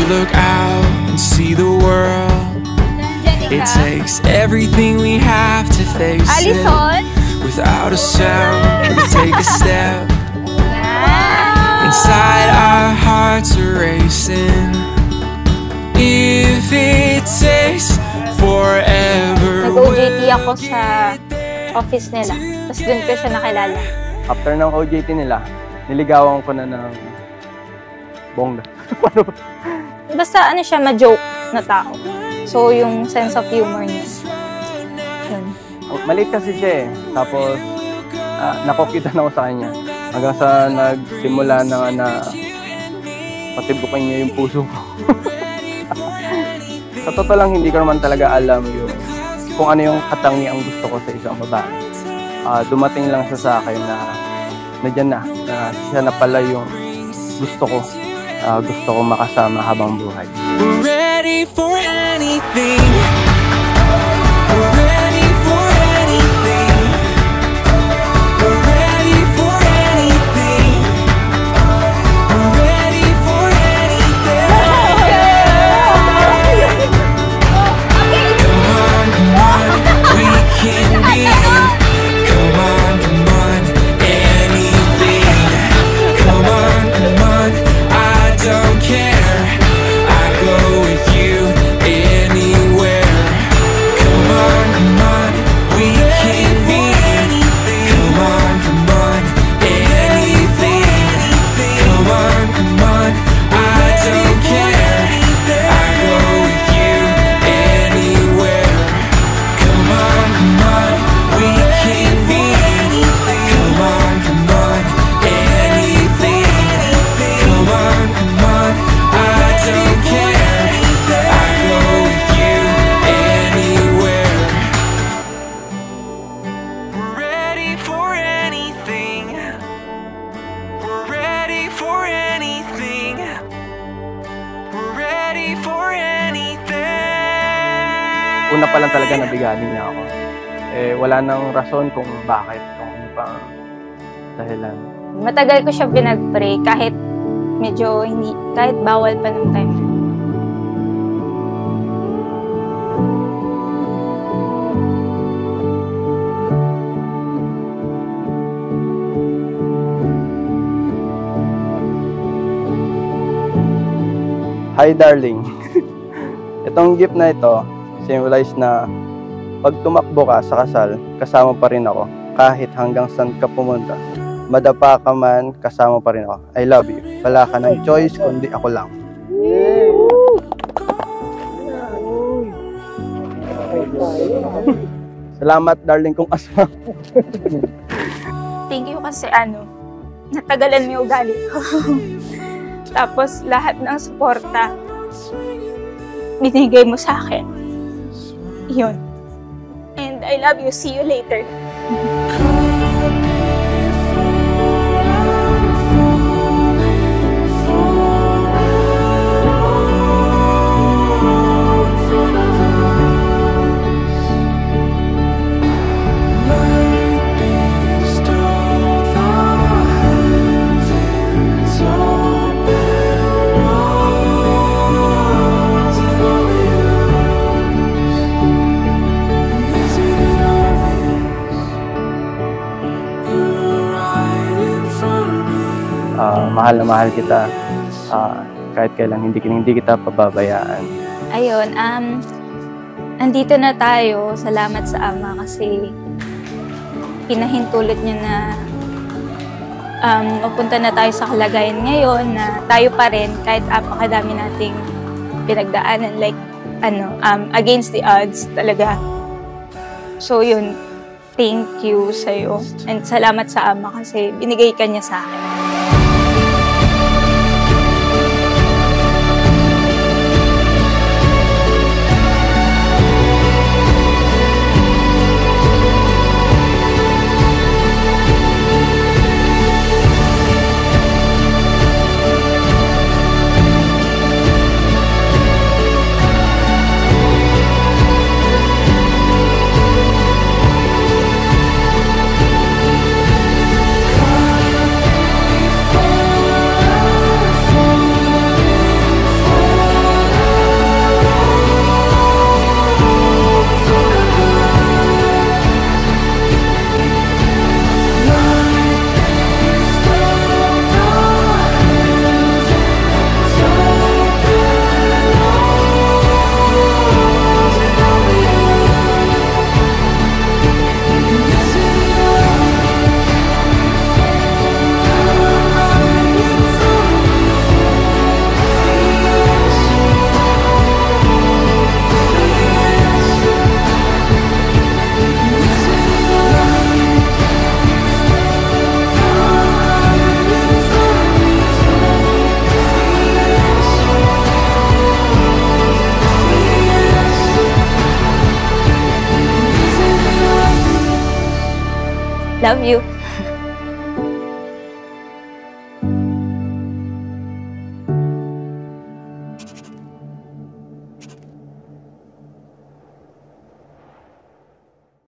look out and see the world. It takes everything we have to face it. Without a sound, we take a step. Inside our hearts are racing. If it takes forever. Nag-OJT ako sa office nila. Tapos dun ko siya nakilala. After ng OJT nila, niligawan ko na ng bongga. Basta ano siya, ma-joke na tao. So yung sense of humor niya. Yun. Maliit kasi siya eh. Tapos, nakokita na ako sa kanya. Hanggang sa nagsimula na patibukin niya yung puso ko. Sa totoo lang, hindi ko naman talaga alam kung ano yung katangiang gusto ko sa isang babae. Dumating lang siya sa akin na dyan na siya na pala yung gusto ko. Gusto ko makasama habang buhay. We're ready for anything. Una pa lang talaga nabiganin niya ako. Wala nang rason kung bakit, kung ano pang dahilan. Matagal ko siya pinag-pray kahit medyo hindi, kahit bawal pa ng time. Hi darling, itong gift na ito, symbolize na pag tumakbo ka sa kasal, kasama pa rin ako. Kahit hanggang saan ka pumunta, madapa ka man, kasama pa rin ako. I love you. Wala ka ng choice, kundi ako lang. Salamat darling kong asma. Thank you kasi natagalan mo yung ugali ko. Tapos lahat ng suporta binigay mo sa akin. Yun. And I love you. See you later. Mahal na mahal kita. Kahit kailan hindi kita pababayaan. Ayun, andito na tayo. Salamat sa Ama kasi pinahintulot niya na mapunta na tayo sa kalagayan ngayon na tayo pa rin kahit apakadami nating pinagdaanan, like against the odds talaga. So yun, thank you sa'yo and salamat sa Ama kasi binigay ka niya sa akin. Love you.